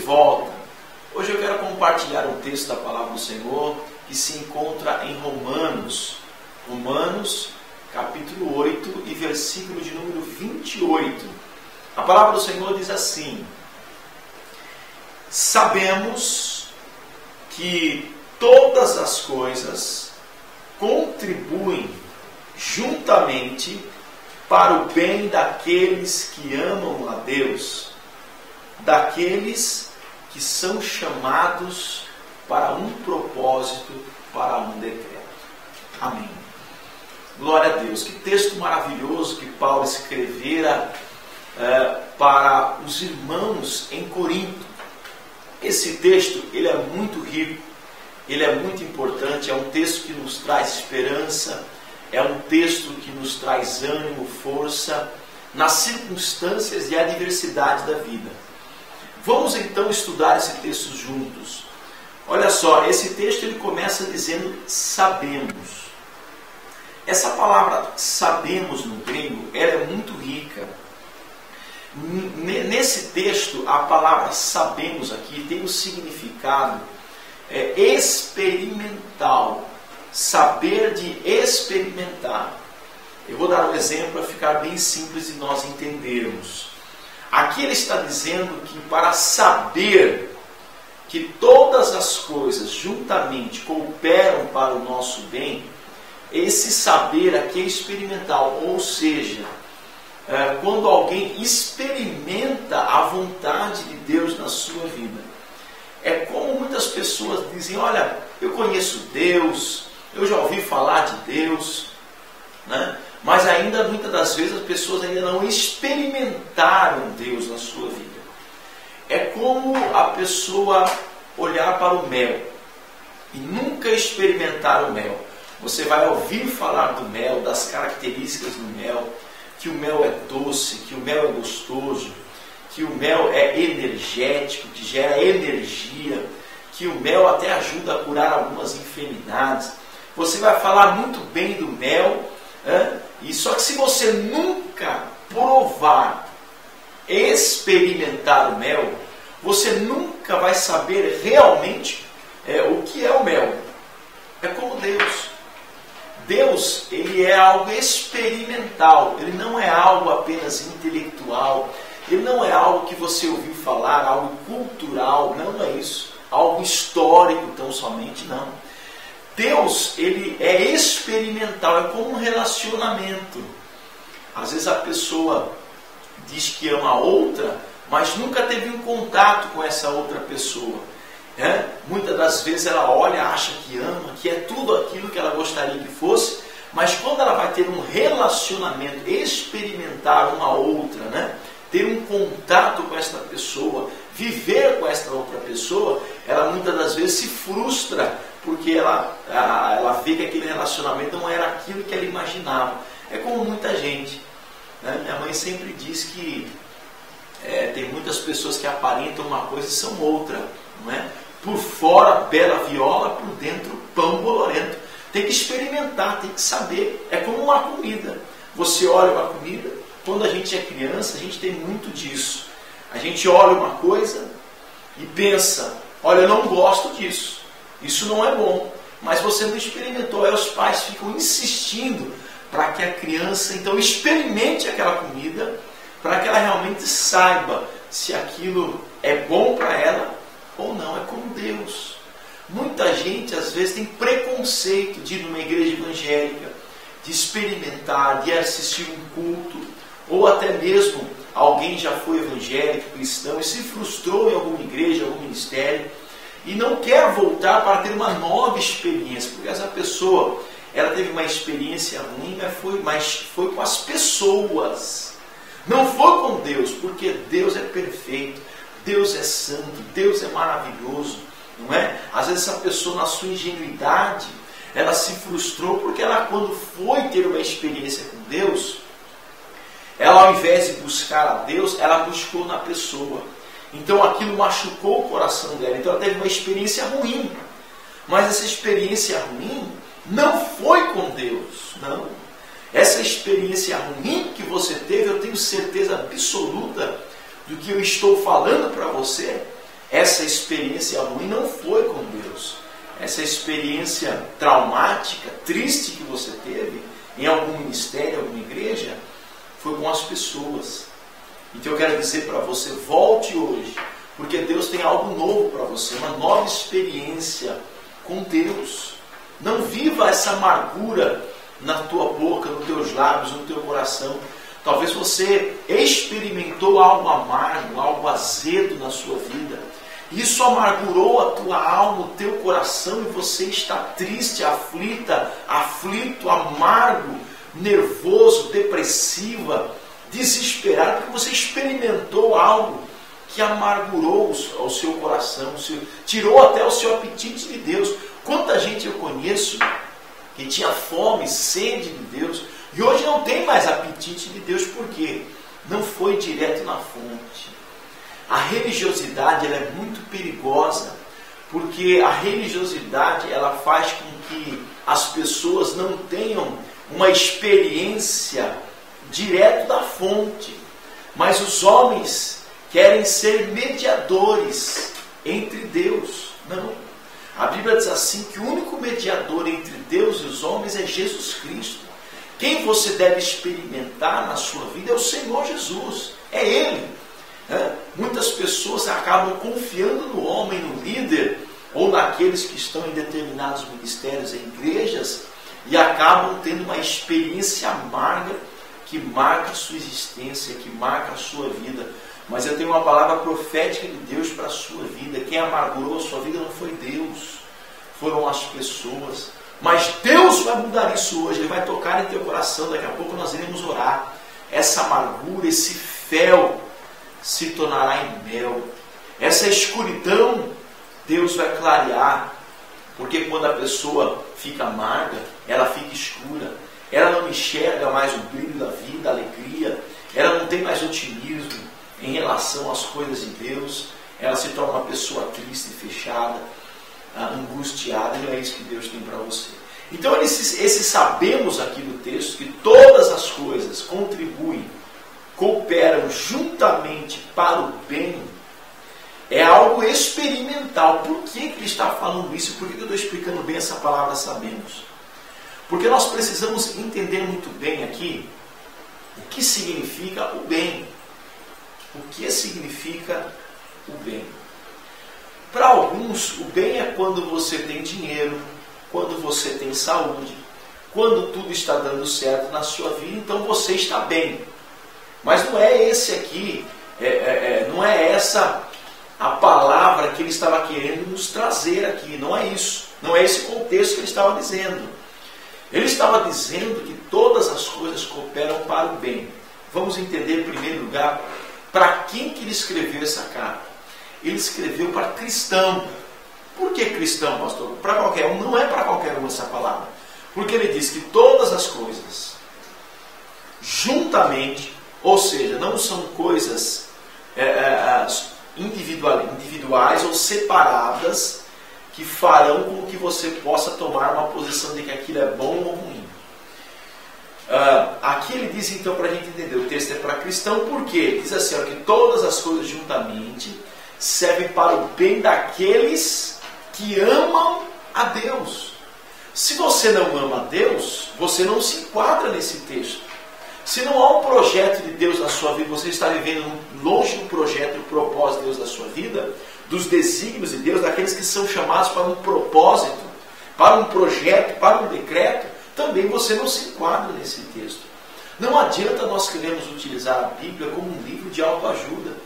volta. Hoje eu quero compartilhar um texto da Palavra do Senhor que se encontra em Romanos, capítulo 8 e versículo de número 28. A Palavra do Senhor diz assim: sabemos que todas as coisas contribuem juntamente para o bem daqueles que amam a Deus, daqueles que são chamados para um propósito, para um decreto. Amém. Glória a Deus. Que texto maravilhoso que Paulo escrevera para os irmãos em Corinto. Esse texto, ele é muito rico, ele é muito importante, é um texto que nos traz esperança, é um texto que nos traz ânimo, força, nas circunstâncias e adversidade da vida. Vamos então estudar esse texto juntos. Olha só, esse texto ele começa dizendo sabemos. Essa palavra sabemos no grego, ela é muito rica. Nesse texto, a palavra sabemos aqui tem um significado experimental. Saber de experimentar. Eu vou dar um exemplo para ficar bem simples e nós entendermos. Aqui ele está dizendo que para saber que todas as coisas juntamente cooperam para o nosso bem, esse saber aqui é experimental, ou seja, quando alguém experimenta a vontade de Deus na sua vida. É como muitas pessoas dizem: olha, eu conheço Deus, eu já ouvi falar de Deus, né? Mas ainda, muitas das vezes, as pessoas ainda não experimentaram Deus na sua vida. É como a pessoa olhar para o mel e nunca experimentar o mel. Você vai ouvir falar do mel, das características do mel, que o mel é doce, que o mel é gostoso, que o mel é energético, que gera energia, que o mel até ajuda a curar algumas enfermidades. Você vai falar muito bem do mel, e só que se você nunca provar, experimentar o mel, você nunca vai saber realmente o que é o mel. É como Deus. Deus, ele é algo experimental, ele não é algo apenas intelectual, ele não é algo que você ouviu falar, algo cultural, não é isso, algo histórico tão somente, não. Deus, ele é experimental, é como um relacionamento. Às vezes a pessoa diz que ama a outra, mas nunca teve um contato com essa outra pessoa. Muitas das vezes ela olha, acha que ama, que é tudo aquilo que ela gostaria que fosse, mas quando ela vai ter um relacionamento, experimentar uma outra, ter um contato com esta pessoa, viver com esta outra pessoa, ela muitas das vezes se frustra, porque ela vê que aquele relacionamento não era aquilo que ela imaginava. É como muita gente. Minha mãe sempre diz que tem muitas pessoas que aparentam uma coisa e são outra. Não é? Por fora, bela viola, por dentro, pão bolorento. Tem que experimentar, tem que saber. É como uma comida. Você olha uma comida, quando a gente é criança, a gente tem muito disso. A gente olha uma coisa e pensa: olha, eu não gosto disso. Isso não é bom. Mas você não experimentou. Aí os pais ficam insistindo para que a criança, então, experimente aquela comida, para que ela realmente saiba se aquilo é bom para ela ou não. É como Deus. Muita gente, às vezes, tem preconceito de ir numa igreja evangélica, de experimentar, de assistir um culto, ou até mesmo alguém já foi evangélico, cristão, e se frustrou em alguma igreja, algum ministério, e não quer voltar para ter uma nova experiência, porque essa pessoa, ela teve uma experiência ruim, mas foi com as pessoas, não foi com Deus, porque Deus é perfeito, Deus é santo, Deus é maravilhoso, não é? Às vezes essa pessoa, na sua ingenuidade, ela se frustrou porque ela, quando foi ter uma experiência com Deus, ela, ao invés de buscar a Deus, ela buscou na pessoa. Então aquilo machucou o coração dela. Então ela teve uma experiência ruim. Mas essa experiência ruim não foi com Deus, não. Essa experiência ruim que você teve, eu tenho certeza absoluta do que eu estou falando para você, essa experiência ruim não foi com Deus. Essa experiência traumática, triste que você teve em algum ministério, alguma igreja, foi com as pessoas. Então eu quero dizer para você, volte hoje, porque Deus tem algo novo para você, uma nova experiência com Deus. Não viva essa amargura na tua boca, nos teus lábios, no teu coração. Talvez você experimentou algo amargo, algo azedo na sua vida. Isso amargurou a tua alma, o teu coração, e você está triste, aflita, aflito, amargo, nervoso, depressiva, desesperado, porque você experimentou algo que amargurou o seu coração, tirou até o seu apetite de Deus. Quanta gente eu conheço que tinha fome, sede de Deus, e hoje não tem mais apetite de Deus. Por quê? Não foi direto na fonte. A religiosidade, ela é muito perigosa, porque a religiosidade, ela faz com que as pessoas não tenham uma experiência direto da fonte. Mas os homens querem ser mediadores entre Deus. Não. A Bíblia diz assim que o único mediador entre Deus e os homens é Jesus Cristo. Quem você deve experimentar na sua vida é o Senhor Jesus. É Ele. Muitas pessoas acabam confiando no homem, no líder, ou naqueles que estão em determinados ministérios, em igrejas, e acabam tendo uma experiência amarga que marca a sua existência, que marca a sua vida. Mas eu tenho uma palavra profética de Deus para a sua vida. Quem amargurou a sua vida não foi Deus, foram as pessoas. Mas Deus vai mudar isso hoje, Ele vai tocar em teu coração. Daqui a pouco nós iremos orar. Essa amargura, esse fel se tornará em mel. Essa escuridão, Deus vai clarear. Porque quando a pessoa fica amarga, ela fica escura. Ela não enxerga mais o brilho da vida, a alegria. Ela não tem mais otimismo em relação às coisas de Deus. Ela se torna uma pessoa triste, fechada, angustiada. E não é isso que Deus tem para você. Então, esse sabemos aqui no texto que todas as coisas contribuem, cooperam juntamente para o bem. É algo experimental. Por que ele está falando isso? Por que eu estou explicando bem essa palavra sabemos? Porque nós precisamos entender muito bem aqui o que significa o bem. O que significa o bem? Para alguns, o bem é quando você tem dinheiro, quando você tem saúde, quando tudo está dando certo na sua vida, então você está bem. Mas não é esse aqui, não é essa a palavra que ele estava querendo nos trazer aqui. Não é isso. Não é esse contexto que ele estava dizendo. Ele estava dizendo que todas as coisas cooperam para o bem. Vamos entender, em primeiro lugar, para quem que ele escreveu essa carta. Ele escreveu para cristão. Por que cristão, pastor? Para qualquer um. Não é para qualquer um essa palavra. Porque ele diz que todas as coisas, juntamente, ou seja, não são coisas individuais ou separadas, que farão com que você possa tomar uma posição de que aquilo é bom ou ruim. Aqui ele diz então, para a gente entender, o texto é para cristão, porque diz assim, ó, que todas as coisas juntamente servem para o bem daqueles que amam a Deus. Se você não ama a Deus, você não se enquadra nesse texto. Se não há um projeto de Deus na sua vida, você está vivendo longe do projeto, do propósito de Deus na sua vida, dos desígnios de Deus, daqueles que são chamados para um propósito, para um projeto, para um decreto, também você não se enquadra nesse texto. Não adianta nós queremos utilizar a Bíblia como um livro de autoajuda,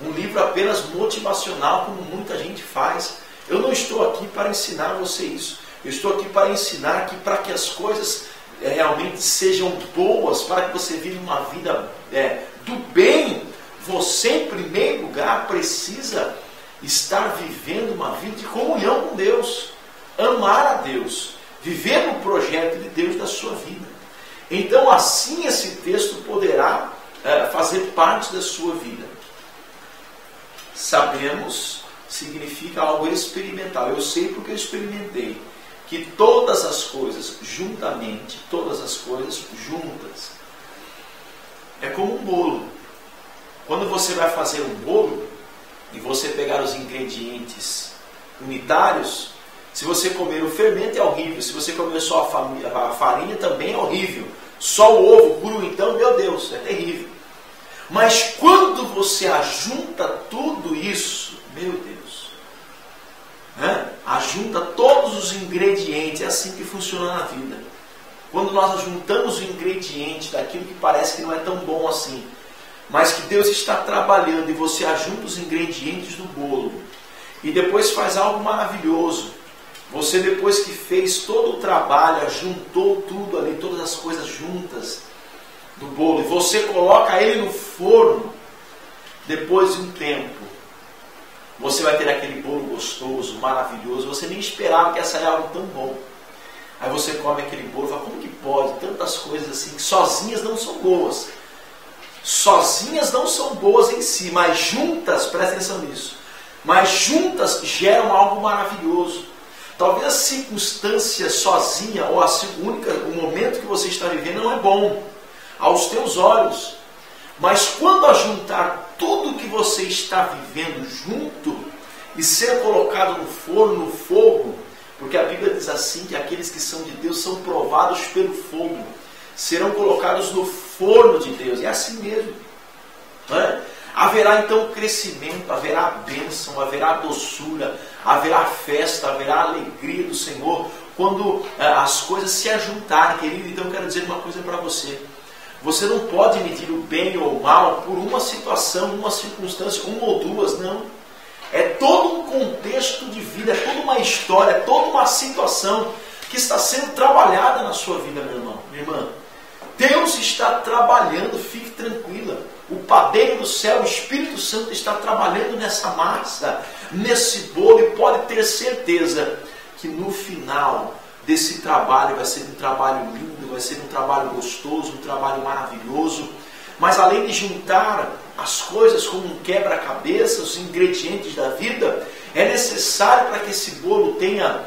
um livro apenas motivacional, como muita gente faz. Eu não estou aqui para ensinar você isso. Eu estou aqui para ensinar que para que as coisas realmente sejam boas, para que você viva uma vida do bem, você em primeiro lugar precisa estar vivendo uma vida de comunhão com Deus, amar a Deus, viver no projeto de Deus da sua vida. Então assim esse texto poderá fazer parte da sua vida. Sabemos significa algo experimental. Eu sei porque eu experimentei que todas as coisas juntamente, todas as coisas juntas, é como um bolo. Quando você vai fazer um bolo, e você pegar os ingredientes unitários, se você comer o fermento é horrível, se você comer só a farinha também é horrível. Só o ovo cru, então, meu Deus, é terrível. Mas quando você ajunta tudo isso, meu Deus, né? Ajunta todos os ingredientes, é assim que funciona na vida. Quando nós juntamos o ingrediente daquilo que parece que não é tão bom assim, mas que Deus está trabalhando, e você ajunta os ingredientes do bolo, e depois faz algo maravilhoso. Você, depois que fez todo o trabalho, juntou tudo ali, todas as coisas juntas do bolo, e você coloca ele no forno, depois de um tempo, você vai ter aquele bolo gostoso, maravilhoso. Você nem esperava que ia sair algo tão bom. Aí você come aquele bolo e fala, como que pode? Tantas coisas assim, que sozinhas não são boas. Sozinhas não são boas em si, mas juntas, presta atenção nisso, mas juntas geram algo maravilhoso. Talvez a circunstância sozinha, ou o momento que você está vivendo não é bom aos teus olhos. Mas quando ajuntar tudo que você está vivendo junto e ser colocado no forno, no fogo, porque a Bíblia diz assim, que aqueles que são de Deus são provados pelo fogo, serão colocados no forno de Deus. É assim mesmo, não é? Haverá então crescimento, haverá bênção, haverá doçura, haverá festa, haverá alegria do Senhor, quando as coisas se ajuntarem, querido. Então eu quero dizer uma coisa para você. Você não pode medir o bem ou o mal por uma situação, uma circunstância, uma ou duas, não. É todo um contexto de vida, é toda uma história, é toda uma situação que está sendo trabalhada na sua vida, meu irmão, minha irmã. Deus está trabalhando, fique tranquila. O padeiro do céu, o Espírito Santo, está trabalhando nessa massa, nesse bolo, e pode ter certeza que no final desse trabalho vai ser um trabalho lindo, vai ser um trabalho gostoso, um trabalho maravilhoso. Mas além de juntar as coisas como um quebra-cabeça, os ingredientes da vida, é necessário, para que esse bolo tenha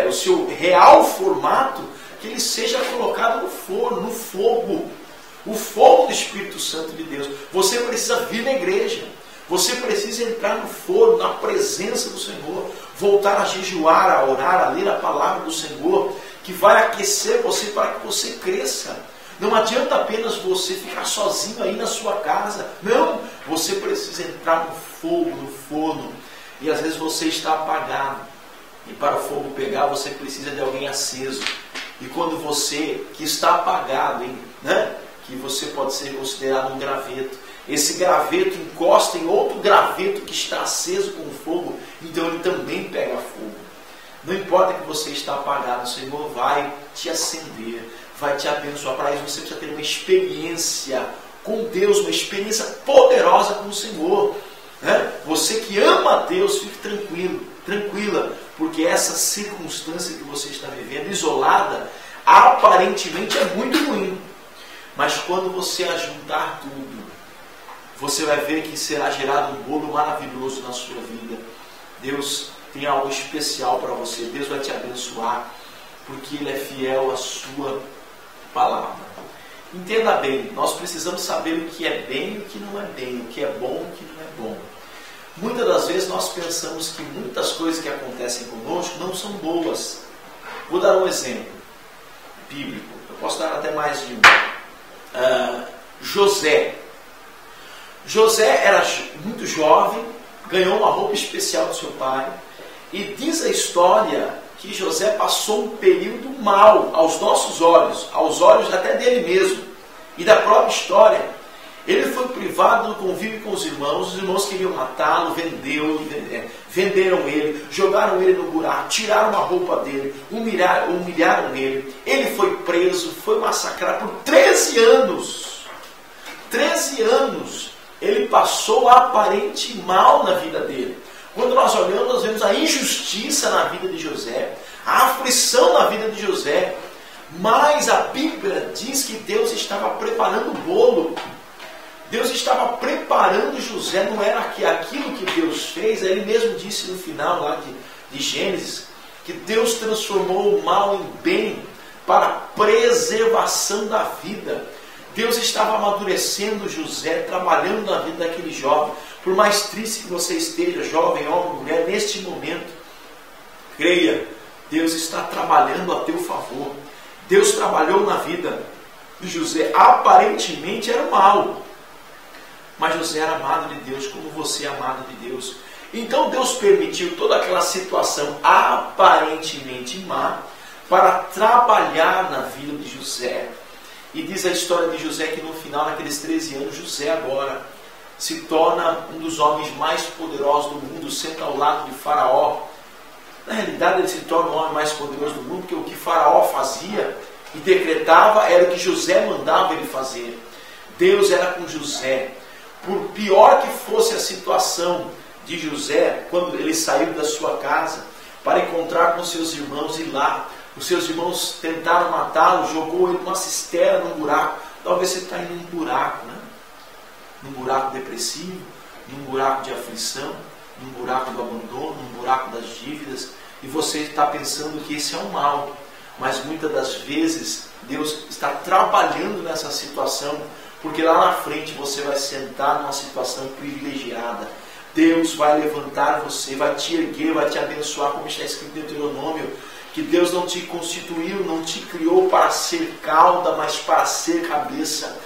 o seu real formato, que ele seja colocado no forno, no fogo. O fogo do Espírito Santo de Deus. Você precisa vir na igreja. Você precisa entrar no forno, na presença do Senhor. Voltar a jejuar, a orar, a ler a palavra do Senhor, que vai aquecer você para que você cresça. Não adianta apenas você ficar sozinho aí na sua casa. Não, você precisa entrar no fogo, no forno. E às vezes você está apagado. E para o fogo pegar, você precisa de alguém aceso. E quando você, que está apagado, né? Que você pode ser considerado um graveto. Esse graveto encosta em outro graveto que está aceso com fogo, então ele também pega fogo. Não importa que você está apagado, o Senhor vai te acender, vai te abençoar. Para isso você precisa ter uma experiência com Deus, uma experiência poderosa com o Senhor, né? Você que ama a Deus, fique tranquilo, tranquila, porque essa circunstância que você está vivendo, isolada, aparentemente é muito ruim. Mas quando você ajuntar tudo, você vai ver que será gerado um bolo maravilhoso na sua vida. Deus tem algo especial para você. Deus vai te abençoar, porque Ele é fiel à sua palavra. Entenda bem, nós precisamos saber o que é bem e o que não é bem, o que é bom e o que não é bom. Muitas das vezes nós pensamos que muitas coisas que acontecem conosco não são boas. Vou dar um exemplo bíblico. Eu posso dar até mais de um. José era muito jovem, ganhou uma roupa especial do seu pai, e diz a história que José passou um período mal aos nossos olhos, aos olhos até dele mesmo e da própria história. Ele foi privado do convívio com os irmãos queriam matá-lo, venderam ele, jogaram ele no buraco, tiraram a roupa dele, humilharam ele. Ele foi preso, foi massacrado por 13 anos. 13 anos ele passou aparente mal na vida dele. Quando nós olhamos, nós vemos a injustiça na vida de José, a aflição na vida de José. Mas a Bíblia diz que Deus estava preparando o bolo. Deus estava preparando José, não era aquilo que Deus fez. Ele mesmo disse no final lá de Gênesis, que Deus transformou o mal em bem para a preservação da vida. Deus estava amadurecendo José, trabalhando na vida daquele jovem, Por mais triste que você esteja, jovem, homem, mulher, neste momento, creia, Deus está trabalhando a teu favor. Deus trabalhou na vida de José. Aparentemente era mal, mas José era amado de Deus, como você é amado de Deus. Então Deus permitiu toda aquela situação aparentemente má para trabalhar na vida de José. E diz a história de José que no final, naqueles 13 anos, José agora se torna um dos homens mais poderosos do mundo, sendo ao lado de Faraó. Na realidade, ele se torna o homem mais poderoso do mundo, porque o que Faraó fazia e decretava era o que José mandava ele fazer. Deus era com José. Por pior que fosse a situação de José, quando ele saiu da sua casa para encontrar com seus irmãos, e lá os seus irmãos tentaram matá-lo, jogou ele numa cisterna, num buraco. Talvez você está indo num buraco, né? Num buraco depressivo, num buraco de aflição, num buraco do abandono, num buraco das dívidas, e você está pensando que esse é um mal. Mas muitas das vezes Deus está trabalhando nessa situação, porque lá na frente você vai sentar numa situação privilegiada. Deus vai levantar você, vai te erguer, vai te abençoar, como está escrito em Deuteronômio, que Deus não te constituiu, não te criou para ser cauda, mas para ser cabeça.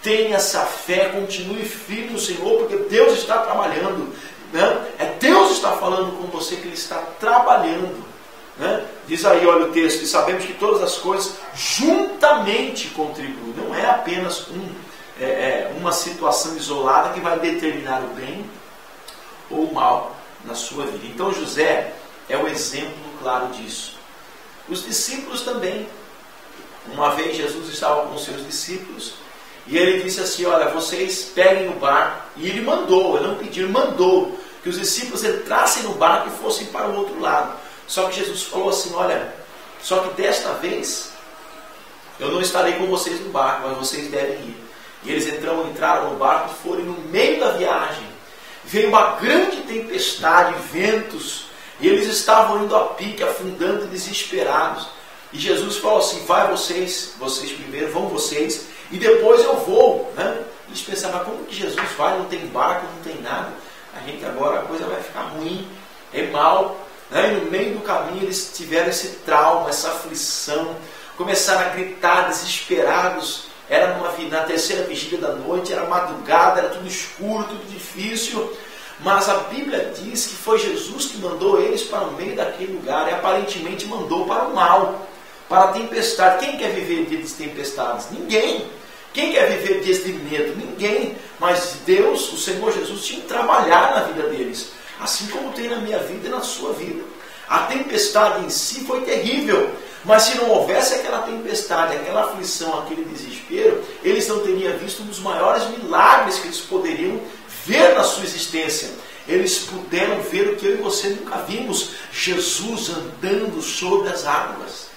Tenha essa fé, continue firme no Senhor, porque Deus está trabalhando. Né? É Deus está falando com você, que Ele está trabalhando. Né? Diz aí, olha o texto, e sabemos que todas as coisas juntamente contribuem. Não é apenas uma situação isolada que vai determinar o bem ou o mal na sua vida. Então José é o exemplo claro disso. Os discípulos também. Uma vez Jesus estava com os seus discípulos e ele disse assim, olha, vocês peguem o barco. E ele mandou, ele não pediu, ele mandou que os discípulos entrassem no barco e fossem para o outro lado. Só que Jesus falou assim, olha, só que desta vez eu não estarei com vocês no barco, mas vocês devem ir. E eles entraram no barco e foram no meio da viagem. Veio uma grande tempestade, ventos, e eles estavam indo a pique, afundando, desesperados. E Jesus falou assim, vai vocês primeiro, vão vocês, e depois eu vou. Né? E eles pensaram, mas como que Jesus vai? Não tem barco, não tem nada. A gente agora, a coisa vai ficar ruim, é mal. Né? E no meio do caminho eles tiveram esse trauma, essa aflição, começaram a gritar desesperados. Era na terceira vigília da noite, era madrugada, era tudo escuro, tudo difícil. Mas a Bíblia diz que foi Jesus que mandou eles para o meio daquele lugar. E aparentemente mandou para o mal, para a tempestade. Quem quer viver dias de tempestades? Ninguém. Quem quer viver dias de medo? Ninguém. Mas Deus, o Senhor Jesus, tinha que trabalhar na vida deles. Assim como tem na minha vida e na sua vida. A tempestade em si foi terrível. Mas se não houvesse aquela tempestade, aquela aflição, aquele desespero, eles não teriam visto um dos maiores milagres que eles poderiam ver na sua existência. Eles puderam ver o que eu e você nunca vimos: Jesus andando sobre as águas.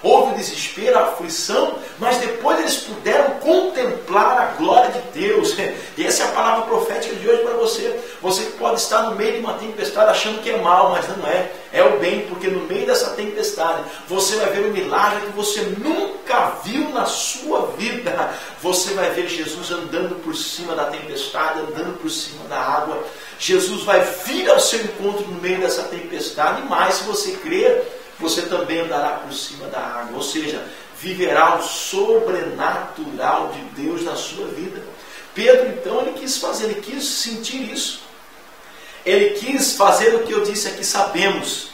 Houve o desespero, a aflição, mas depois eles puderam contemplar a glória de Deus. E essa é a palavra profética de hoje para você. Você pode estar no meio de uma tempestade achando que é mal, mas não é. É o bem, porque no meio dessa tempestade você vai ver um milagre que você nunca viu na sua vida. Você vai ver Jesus andando por cima da tempestade, andando por cima da água. Jesus vai vir ao seu encontro no meio dessa tempestade, e mais, se você crer, você também andará por cima da água. Ou seja, viverá o sobrenatural de Deus na sua vida. Pedro, então, ele quis fazer, ele quis sentir isso. Ele quis fazer o que eu disse aqui, sabemos.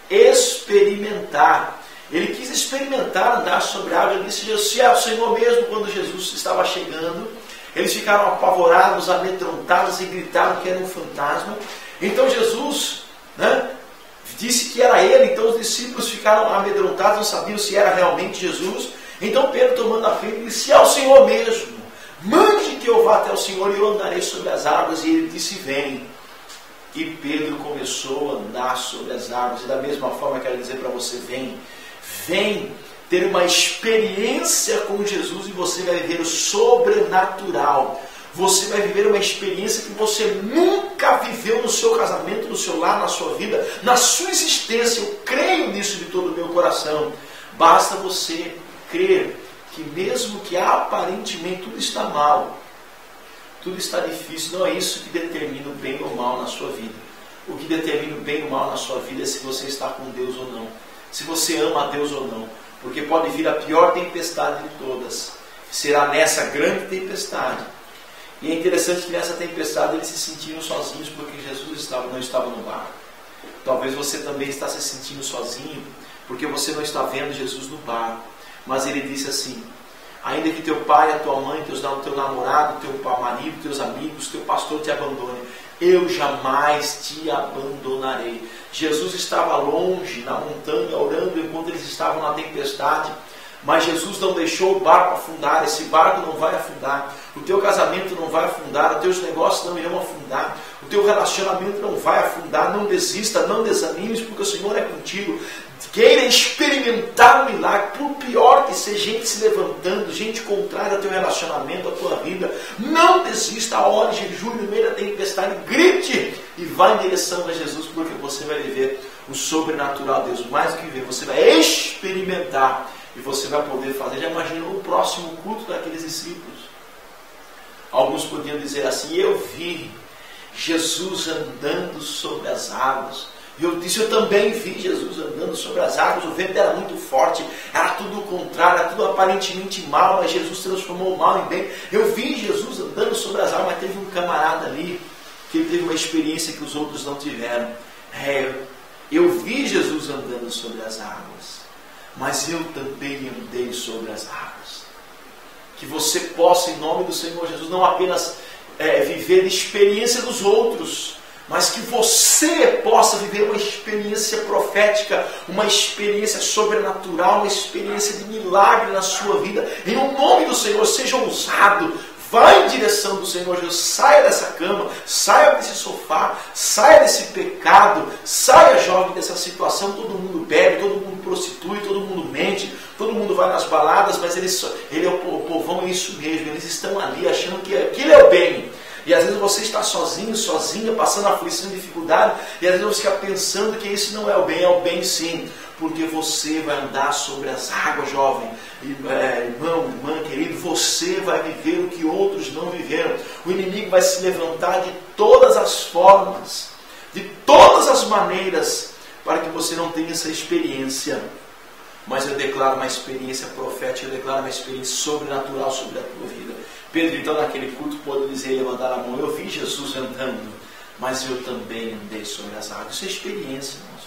Experimentar. Ele quis experimentar andar sobre a água. Ele disse, se é o Senhor mesmo, quando Jesus estava chegando, eles ficaram apavorados, amedrontados e gritaram que era um fantasma. Então Jesus, disse que era ele. Então os discípulos ficaram amedrontados, não sabiam se era realmente Jesus. Então Pedro, tomando a frente, disse, se é o Senhor mesmo, mande que eu vá até o Senhor e eu andarei sobre as águas. E ele disse, vem. E Pedro começou a andar sobre as águas. E da mesma forma, eu quero dizer para você, vem. Vem ter uma experiência com Jesus e você vai viver o sobrenatural. Você vai viver uma experiência que você nunca viveu no seu casamento, no seu lar, na sua vida, na sua existência. Eu creio nisso de todo o meu coração. Basta você crer que mesmo que aparentemente tudo está mal, tudo está difícil. Não é isso que determina o bem ou o mal na sua vida. O que determina o bem ou o mal na sua vida é se você está com Deus ou não. Se você ama a Deus ou não. Porque pode vir a pior tempestade de todas. Será nessa grande tempestade. E é interessante que nessa tempestade eles se sentiram sozinhos porque Jesus não estava no barco. Talvez você também está se sentindo sozinho porque você não está vendo Jesus no barco. Mas ele disse assim: ainda que teu pai, a tua mãe, teu namorado, teu marido, teus amigos, teu pastor te abandone, eu jamais te abandonarei. Jesus estava longe, na montanha, orando enquanto eles estavam na tempestade. Mas Jesus não deixou o barco afundar. Esse barco não vai afundar. O teu casamento não vai afundar. Os teus negócios não irão afundar. O teu relacionamento não vai afundar. Não desista, não desanimes, porque o Senhor é contigo. Queira experimentar um milagre, por pior que seja gente se levantando, gente contrária ao teu relacionamento, à tua vida, não desista, ore, jejue no meio da tempestade, grite e vá em direção a Jesus, porque você vai viver o sobrenatural de Deus. Mais do que viver, você vai experimentar e você vai poder fazer. Já imaginou o próximo culto daqueles discípulos? Alguns podiam dizer assim: eu vi Jesus andando sobre as águas. E eu disse: eu também vi Jesus andando sobre as águas. O vento era muito forte, era tudo o contrário, era tudo aparentemente mal, mas Jesus transformou o mal em bem. Eu vi Jesus andando sobre as águas, mas teve um camarada ali que teve uma experiência que os outros não tiveram. Eu vi Jesus andando sobre as águas, mas eu também andei sobre as águas. Que você possa, em nome do Senhor Jesus, não apenas viver a experiência dos outros, mas que você possa viver uma experiência profética, uma experiência sobrenatural, uma experiência de milagre na sua vida. Em nome do Senhor, seja ousado, vá em direção do Senhor Jesus, saia dessa cama, saia desse sofá, saia desse pecado, saia, jovem, dessa situação. Todo mundo bebe, todo mundo prostitui, todo mundo mente, todo mundo vai nas baladas, mas o povão é isso mesmo, eles estão ali achando que aquilo é o bem. E às vezes você está sozinho, sozinha, passando aflição e dificuldade, e às vezes você fica pensando que isso não é o bem sim, porque você vai andar sobre as águas, jovem, irmão, irmã querido, você vai viver o que outros não viveram. O inimigo vai se levantar de todas as formas, de todas as maneiras, para que você não tenha essa experiência. Mas eu declaro uma experiência profética, eu declaro uma experiência sobrenatural sobre a tua vida. Pedro, então, naquele culto, pôde dizer, levantar a mão: eu vi Jesus andando, mas eu também andei sobre as águas. Isso é experiência, irmãos.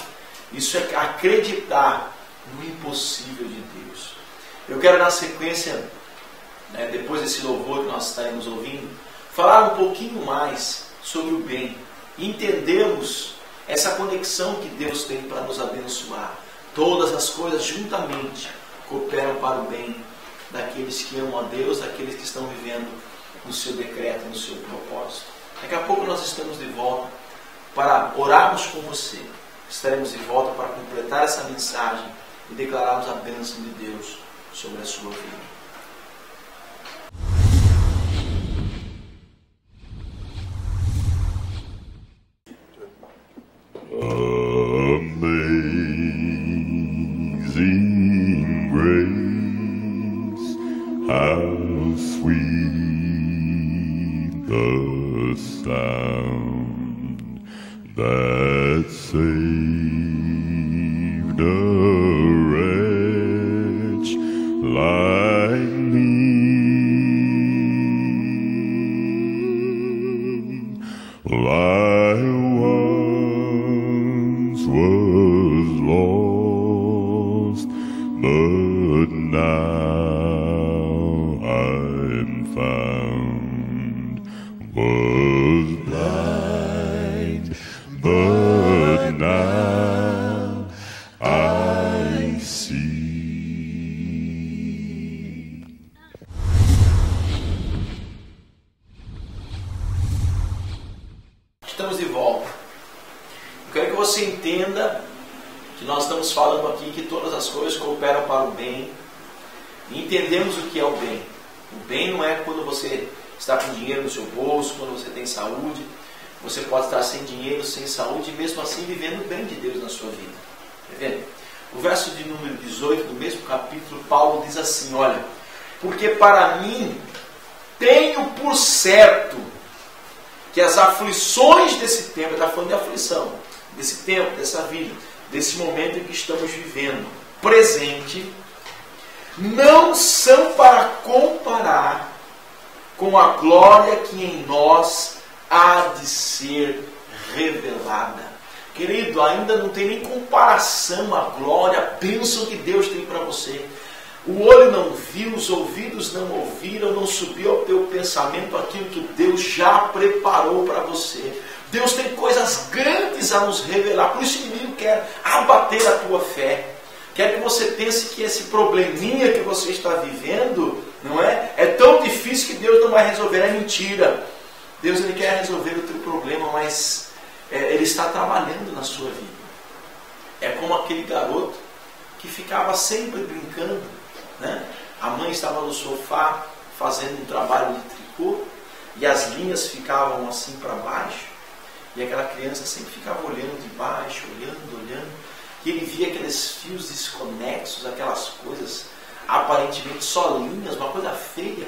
Isso é acreditar no impossível de Deus. Eu quero, na sequência, depois desse louvor que nós estaremos ouvindo, falar um pouquinho mais sobre o bem. Entendermos essa conexão que Deus tem para nos abençoar. Todas as coisas juntamente cooperam para o bem daqueles que amam a Deus, daqueles que estão vivendo no seu decreto, no seu propósito. Daqui a pouco nós estamos de volta para orarmos com você. Estaremos de volta para completar essa mensagem e declararmos a bênção de Deus sobre a sua vida. Amazing grace, how sweet the sound that saved a wretch like me. Well, I once was lost, but now I'm found. Was blind, but now I see. Estamos de volta. Eu quero que você entenda que nós estamos falando aqui que todas as coisas cooperam para o bem. E entendemos o que é o bem. O bem não é quando você está com dinheiro no seu bolso, quando você tem saúde. Você pode estar sem dinheiro, sem saúde, e mesmo assim vivendo o bem de Deus na sua vida. Está vendo? O verso de número 18 do mesmo capítulo, Paulo diz assim: olha, porque para mim tenho por certo que as aflições desse tempo, está falando de aflição, desse tempo, dessa vida, desse momento em que estamos vivendo, presente, não são para comparar com a glória que em nós há de ser revelada. Querido, ainda não tem nem comparação a glória, a bênção que Deus tem para você. O olho não viu, os ouvidos não ouviram, não subiu ao teu pensamento aquilo que Deus já preparou para você. Deus tem coisas grandes a nos revelar, por isso o inimigo quer abater a tua fé. Quer que você pense que esse probleminha que você está vivendo, não é? É tão difícil que Deus não vai resolver. É mentira. Deus ele quer resolver o teu problema, mas Ele está trabalhando na sua vida. É como aquele garoto que ficava sempre brincando, né? A mãe estava no sofá fazendo um trabalho de tricô e as linhas ficavam assim para baixo e aquela criança sempre ficava olhando de baixo, olhando. E ele via aqueles fios desconexos, aquelas coisas aparentemente só linhas, uma coisa feia,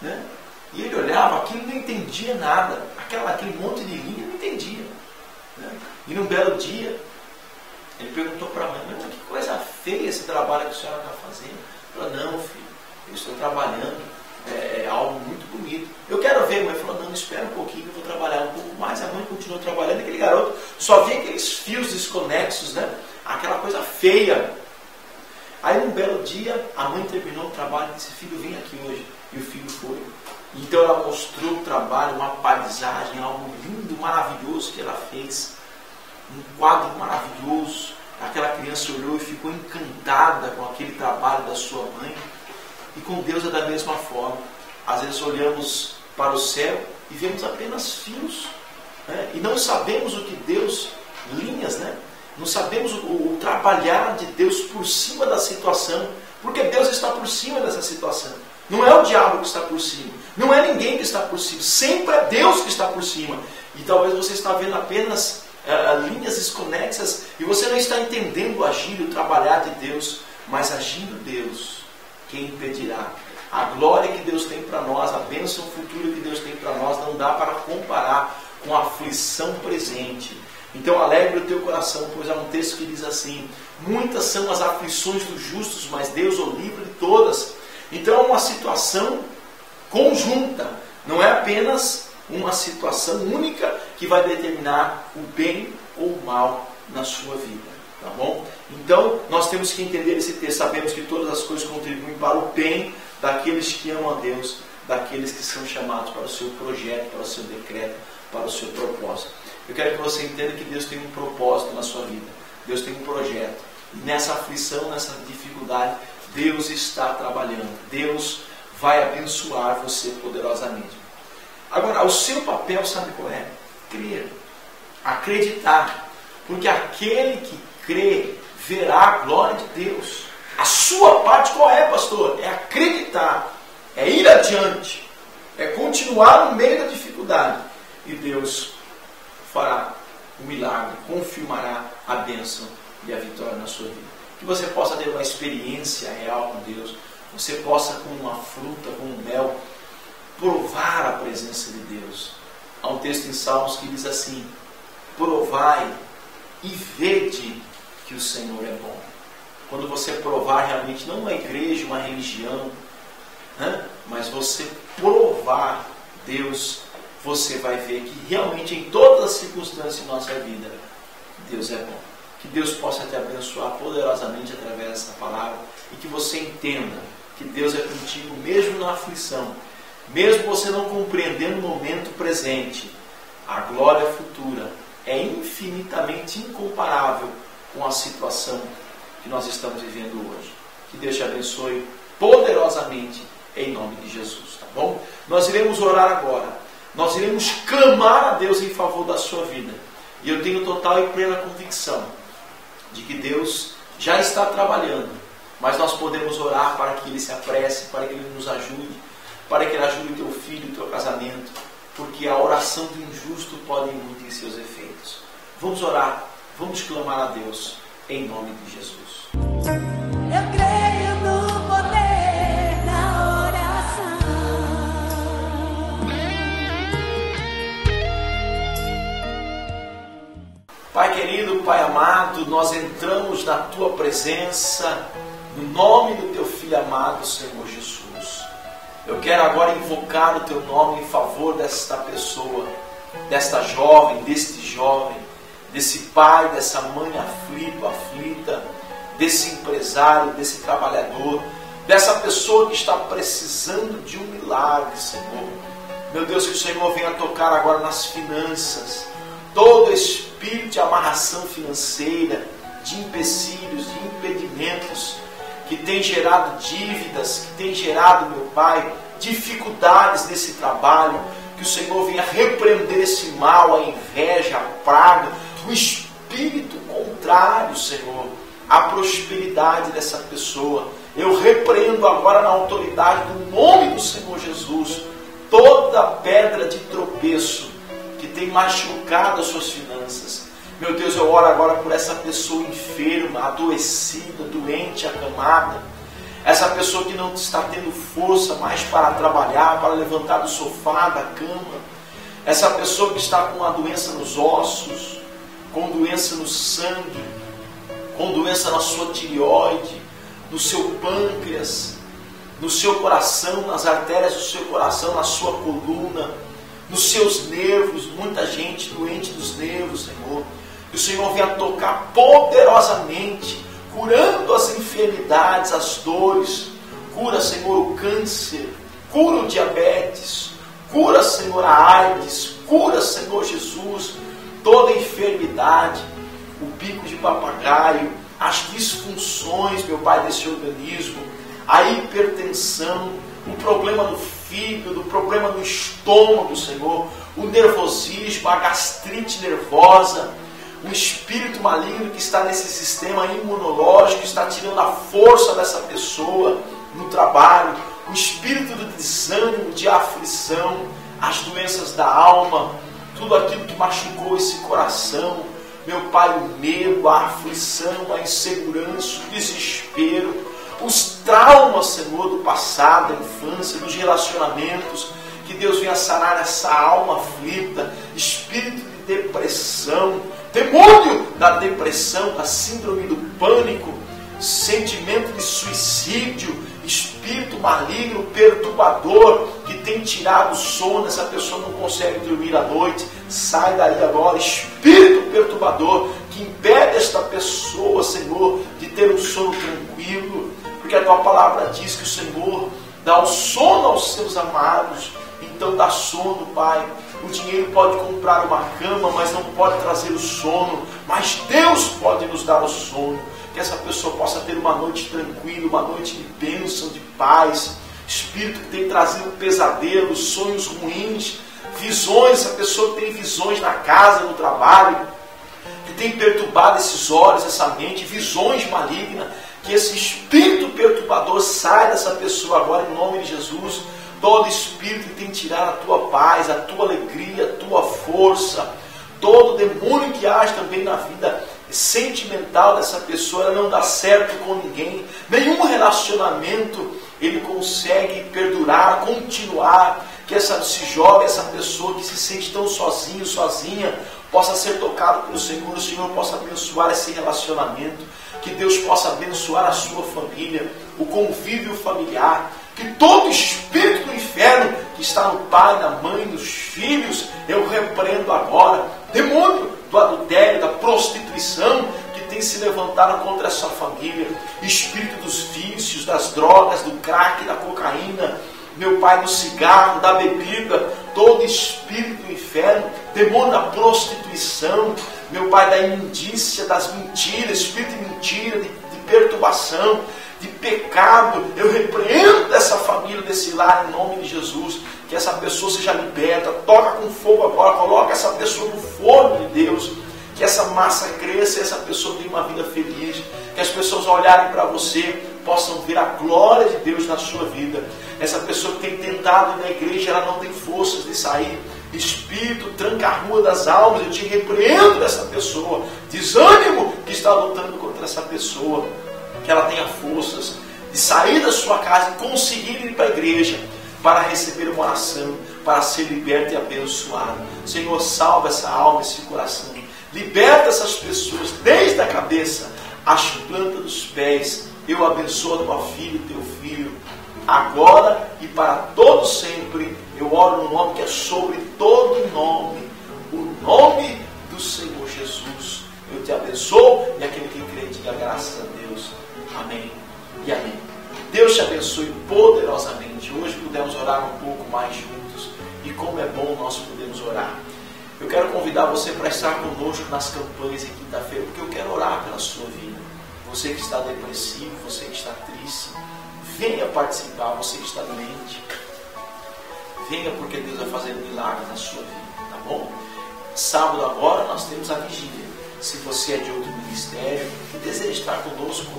né? E ele olhava aquilo e não entendia nada. Aquele monte de linha não entendia, né? E num belo dia, ele perguntou para a mãe: mas que coisa feia esse trabalho que a senhora está fazendo. Ela falou: não, filho, eu estou trabalhando, é algo muito bonito. Eu quero ver. A mãe falou: não, espera um pouquinho, eu vou trabalhar um pouco mais. A mãe continuou trabalhando, aquele garoto só via aqueles fios desconexos, né? Aquela coisa feia. Aí num belo dia, a mãe terminou o trabalho e disse: filho, vem aqui hoje. E o filho foi. Então ela mostrou o trabalho, uma paisagem, algo lindo, maravilhoso que ela fez. Um quadro maravilhoso. Aquela criança olhou e ficou encantada com aquele trabalho da sua mãe. E com Deus é da mesma forma. Às vezes olhamos para o céu e vemos apenas fios, né? E não sabemos o que Deus, linhas, né? Não sabemos o trabalhar de Deus por cima da situação, porque Deus está por cima dessa situação. Não é o diabo que está por cima, não é ninguém que está por cima, sempre é Deus que está por cima. E talvez você está vendo apenas linhas desconexas e você não está entendendo o agir, o trabalhar de Deus, mas agindo Deus, quem impedirá? A glória que Deus tem para nós, a bênção futura que Deus tem para nós, não dá para comparar com a aflição presente. Então alegre o teu coração, pois há um texto que diz assim: muitas são as aflições dos justos, mas Deus o livra de todas. Então é uma situação conjunta, não é apenas uma situação única que vai determinar o bem ou o mal na sua vida, tá bom? Então nós temos que entender esse texto, sabemos que todas as coisas contribuem para o bem daqueles que amam a Deus, daqueles que são chamados para o seu projeto, para o seu decreto, para o seu propósito. Eu quero que você entenda que Deus tem um propósito na sua vida. Deus tem um projeto. E nessa aflição, nessa dificuldade, Deus está trabalhando. Deus vai abençoar você poderosamente. Agora, o seu papel, sabe qual é? Crer. Acreditar. Porque aquele que crê verá a glória de Deus. A sua parte qual é, pastor? É acreditar. É ir adiante. É continuar no meio da dificuldade. E Deus fará o milagre, confirmará a bênção e a vitória na sua vida. Que você possa ter uma experiência real com Deus, você possa, com uma fruta, com um mel, provar a presença de Deus. Há um texto em Salmos que diz assim: provai e vede que o Senhor é bom. Quando você provar realmente, não uma igreja, uma religião, mas você provar Deus, você vai ver que realmente em todas as circunstâncias de nossa vida, Deus é bom. Que Deus possa te abençoar poderosamente através dessa palavra e que você entenda que Deus é contigo mesmo na aflição, mesmo você não compreendendo o momento presente. A glória futura é infinitamente incomparável com a situação que nós estamos vivendo hoje. Que Deus te abençoe poderosamente em nome de Jesus, tá bom? Nós iremos orar agora. Nós iremos clamar a Deus em favor da sua vida. E eu tenho total e plena convicção de que Deus já está trabalhando. Mas nós podemos orar para que Ele se apresse, para que Ele nos ajude, para que Ele ajude o teu filho, o teu casamento. Porque a oração do injusto pode ir muito em seus efeitos. Vamos orar, vamos clamar a Deus em nome de Jesus. Eu creio no poder da oração. Pai querido, Pai amado, nós entramos na Tua presença, no nome do Teu Filho amado, Senhor Jesus. Eu quero agora invocar o Teu nome em favor desta pessoa, desta jovem, deste jovem, desse pai, dessa mãe aflita, desse empresário, desse trabalhador, dessa pessoa que está precisando de um milagre, Senhor. Meu Deus, que o Senhor venha tocar agora nas finanças, todo espírito de amarração financeira, de empecilhos, de impedimentos, que tem gerado dívidas, que tem gerado, meu Pai, dificuldades nesse trabalho, que o Senhor venha repreender esse mal, a inveja, a praga, o espírito contrário, Senhor, à prosperidade dessa pessoa. Eu repreendo agora na autoridade do nome do Senhor Jesus toda pedra de tropeço que tem machucado as suas finanças. Meu Deus, eu oro agora por essa pessoa enferma, adoecida, doente, acamada. Essa pessoa que não está tendo força mais para trabalhar, para levantar do sofá, da cama. Essa pessoa que está com uma doença nos ossos, com doença no sangue, com doença na sua tireoide, no seu pâncreas, no seu coração, nas artérias do seu coração, na sua coluna, nos seus nervos, muita gente doente dos nervos, Senhor. Que o Senhor venha tocar poderosamente, curando as enfermidades, as dores. Cura, Senhor, o câncer, cura o diabetes, cura, Senhor, a AIDS, cura, Senhor Jesus, toda enfermidade, o bico de papagaio, as disfunções, meu Pai, desse organismo, a hipertensão, o problema no fígado, o problema no estômago, Senhor, o nervosismo, a gastrite nervosa, o espírito maligno que está nesse sistema imunológico, está tirando a força dessa pessoa no trabalho, o espírito do desânimo, de aflição, as doenças da alma, tudo aquilo que machucou esse coração, meu Pai, o medo, a aflição, a insegurança, o desespero, os traumas, Senhor, do passado, da infância, dos relacionamentos, que Deus venha sanar essa alma aflita, espírito de depressão, demônio da depressão, da síndrome do pânico, sentimento de suicídio, espírito maligno, perturbador, que tem tirado o sono, essa pessoa não consegue dormir à noite. Sai daí agora, espírito perturbador, que impede esta pessoa, Senhor, de ter um sono tranquilo, porque a Tua palavra diz que o Senhor dá o sono aos seus amados. Então dá sono, Pai. O dinheiro pode comprar uma cama, mas não pode trazer o sono. Mas Deus pode nos dar o sono. Que essa pessoa possa ter uma noite tranquila, uma noite de bênção, de paz. Espírito que tem trazido pesadelos, sonhos ruins, visões. Essa pessoa que tem visões na casa, no trabalho, que tem perturbado esses olhos, essa mente, visões malignas. Que esse espírito perturbador saia dessa pessoa agora em nome de Jesus. Todo espírito que tem tirado a Tua paz, a Tua alegria, a Tua força, todo demônio que age também na vida sentimental dessa pessoa, ela não dá certo com ninguém, nenhum relacionamento ele consegue perdurar, continuar. Que esse jovem, essa pessoa que se sente tão sozinho, sozinha, possa ser tocado pelo Senhor, o Senhor possa abençoar esse relacionamento, que Deus possa abençoar a sua família, o convívio familiar, que todo espírito do inferno que está no pai, na mãe, nos filhos, eu repreendo agora. Demônio do adultério, da prostituição, que tem se levantado contra a sua família, espírito dos vícios, das drogas, do crack, da cocaína, meu Pai, do cigarro, da bebida, todo espírito do inferno, demônio da prostituição, meu Pai, da imundícia, das mentiras, espírito de mentira, de perturbação, de pecado, eu repreendo essa família, desse lar, em nome de Jesus. Que essa pessoa seja liberta, toca com fogo agora, coloca essa pessoa no forno de Deus, que essa massa cresça e essa pessoa tenha uma vida feliz, que as pessoas ao olharem para você possam ver a glória de Deus na sua vida. Essa pessoa que tem tentado ir na igreja, ela não tem forças de sair. Espírito, tranca a rua das almas, eu te repreendo dessa pessoa. Desânimo que está lutando contra essa pessoa, que ela tenha forças de sair da sua casa e conseguir ir para a igreja, para receber uma oração, para ser liberto e abençoado. Senhor, salva essa alma, esse coração. Liberta essas pessoas desde a cabeça às plantas dos pés. Eu abençoo a tua filha e teu filho, agora e para todo sempre. Eu oro no nome que é sobre todo nome, o nome do Senhor Jesus. Eu te abençoo, e aquele que crê diga graças a Deus. Amém e amém. Deus te abençoe poderosamente. Hoje pudemos orar um pouco mais juntos, e como é bom nós podermos orar. Eu quero convidar você para estar conosco nas campanhas em quinta-feira, porque eu quero orar pela sua vida. Você que está depressivo, você que está triste, venha participar. Você que está doente, venha, porque Deus vai fazer milagres na sua vida, tá bom? Sábado agora nós temos a vigília. Se você é de outro ministério e deseja estar conosco,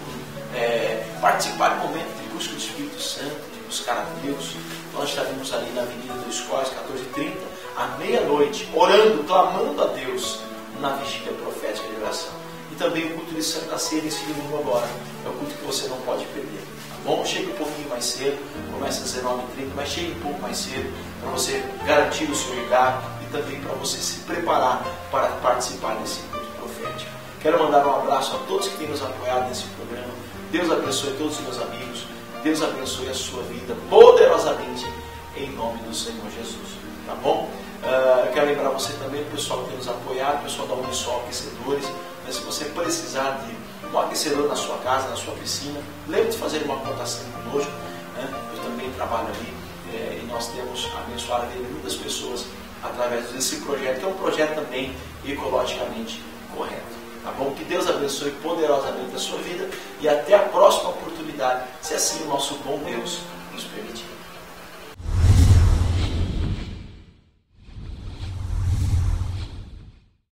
participar do momento de busca do Espírito Santo, de buscar a Deus, nós estaremos ali na Avenida dos Cós, 14h30, à meia-noite, orando, clamando a Deus na vigília profética de oração. E também o culto de Santa Ceia nesse domingo agora. É o culto que você não pode perder. Tá bom? Chegue um pouquinho mais cedo, começa às 19h30, mas chegue um pouco mais cedo para você garantir o seu lugar e também para você se preparar para participar desse culto profético. Quero mandar um abraço a todos que têm nos apoiado nesse programa. Deus abençoe todos os meus amigos. Deus abençoe a sua vida poderosamente em nome do Senhor Jesus. Tá bom? Quero lembrar você também, o pessoal que tem nos apoiado, o pessoal da Unisol Aquecedores. Mas se você precisar de um aquecedor na sua casa, na sua piscina, lembre de fazer uma cotação conosco. Eu também trabalho ali e nós temos abençoado muitas pessoas através desse projeto, que é um projeto também ecologicamente correto. Tá bom? Que Deus abençoe poderosamente a sua vida e até a próxima oportunidade, se assim o nosso bom Deus nos permitir.